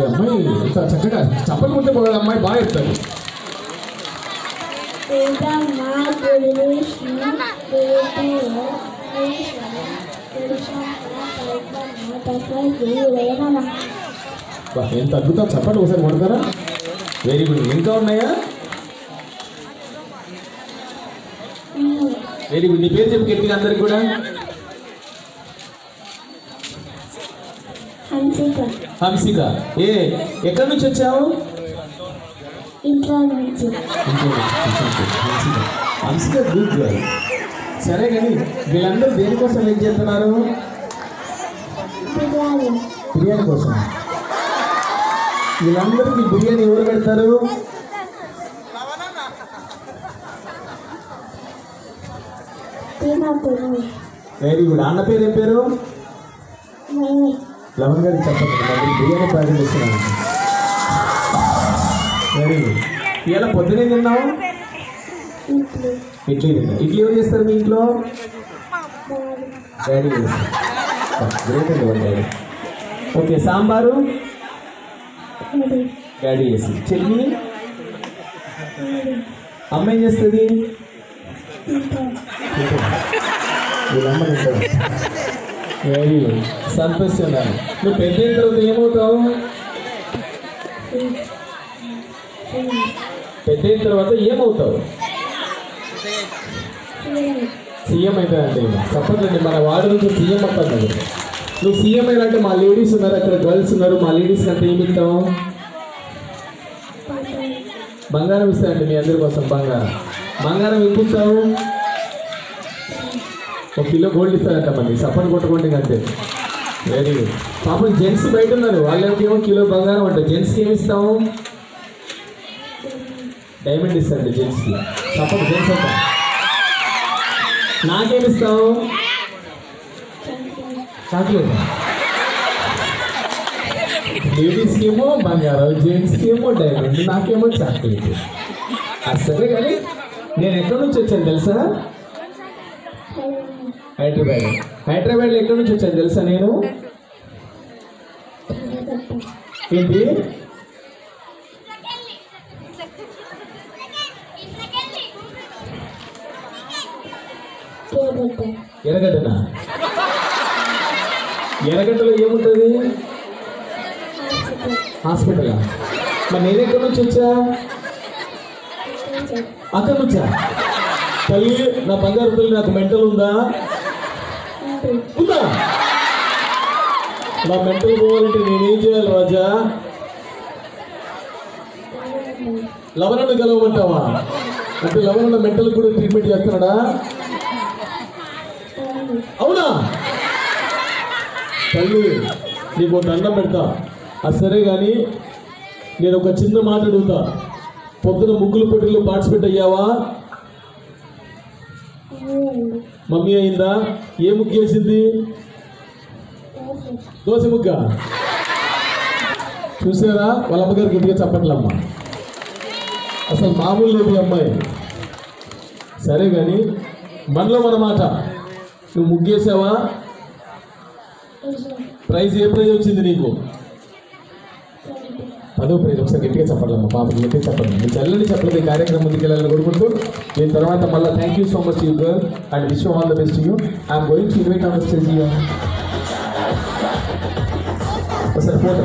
అమ్మాయి ఇంత చక్కగా చప్పలు ముందే పోయి అమ్మాయి బాగా చెప్తారు. ఎంత అద్భుతం, చప్పట్లు ఒకసారి కొడతారా? Very good. ఇంకా ఉన్నాయా? Very good. నీ పేరు చెప్పి గట్టిగా అందరికి కూడా. హంసిక. ఎక్కడి నుంచి వచ్చావు? Hansika good girl. సరే కానీ వీళ్ళందరూ దేనికోసం ఏం చేస్తున్నారు? బిర్యానీ కోసం. వీళ్ళందరికీ బిర్యానీ ఎవరు పెడతారు? Very good. అన్న పేరు ఏం పేరు? లవన్ గారికి చెప్పండి, బిర్యానీ ప్యాకెట్ ఇస్తున్నాను. Very good. ఇలా పొద్దునే తిన్నావు? ఇడ్లీ తిన్నా. ఇడ్లీ ఎవరు చేస్తారు మీ ఇంట్లో? డాడీ చేస్తారు. గ్రేట్ అండి డాడీ. ఓకే. సాంబారు డాడీ చేసి. చట్నీ అమ్మ ఏం చేస్తుంది? వీళ్ళమ్మ తింటారు. Very good. సంతోషంగా. నువ్వు పెద్ద అయిన తర్వాత ఏమవుతావు? పెద్ద అయిన తర్వాత ఏమవుతావు? సీఎం అవుతాయండి. చెప్పండి, మన వార్డు నుంచి సీఎం అవుతాను. నువ్వు సీఎం అయినంటే మా లేడీస్ ఉన్నారు, అక్కడ గర్ల్స్ ఉన్నారు. మా లేడీస్ అంటే ఏమి ఇస్తావు? బంగారం ఇస్తాయండి మీ అందరి కోసం. బంగారం ఇప్పిస్తావు. 1 కిలో గోల్డ్ ఇస్తారంట. మళ్ళీ సపోర్ట్ కొట్టుకోండి అంతే. Very good. పాపం జెంట్స్ బయట ఉన్నారు, వాళ్ళకేమో కిలో బంగారం అంట. జెంట్స్కి ఏమి ఇస్తాము? డైమండ్ ఇస్తారండి జెంట్స్కి. సపోర్ట్ జెంట్స్ అంట. నాకేమి ఇస్తావు? చాక్లెట్. లేడీస్కి ఏమో బంగారం, జెంట్స్కి ఏమో డైమండ్, నాకేమో చాక్లెట్. సరే కానీ నేను ఎక్కడి నుంచి వచ్చాను తెలుసా? హైదరాబాద్లో ఎక్కడి నుంచి వచ్చాను తెలుసా నేను? ఏంటి? ఎర్రగడ్డనా? ఎర్రగడ్డలో ఏముంటుంది? హాస్పిటల్. మరి నేను ఎక్కడి నుంచి వచ్చా? అక్కడి నుంచా? తల్లి, నా బంగారు తల్లి, నాకు మెంటల్ ఉందా? ఉందా? నా మెంటల్ పోవాలంటే నేనేం చేయాలి రాజా? లవణను కలవమంటావా? అంటే లవణ మెంటల్ కూడా ట్రీట్మెంట్ చేస్తున్నాడా? అవునా? తల్లి, నీకు ఒక దండం పెడతా. సరే కానీ నేను ఒక చిన్న మాట అడుగుతా. పొద్దున ముగ్గులు పోటీల్లో పార్టిసిపేట్ అయ్యావా? మమ్మీ అయిందా? ఏ ముగ్గు వేసింది? దోశ ముగ్గ. చూసారా? వాళ్ళ అమ్మగారు గట్టిగా చెప్పట్లమ్మ. అసలు మామూలు లేదు ఈ అమ్మాయి. సరే కానీ మనలో మన మాట. నువ్వు ముగ్గేసావా? ప్రైజ్ ఏ ప్రైజ్ వచ్చింది నీకు? 10వ ప్రైజ్. ఒకసారి గట్టిగా చెప్పాలమ్మా. పాపకి గట్టిగా చెప్పండి. మీ చెల్లని చెప్పలేదు ఈ కార్యక్రమం ముందుకు వెళ్ళాలని కోరుకుంటూ దీని తర్వాత మళ్ళీ thank you so much you girl and wish all the best you. I'm going to invite on the stage. ఒకసారి ఫోటో.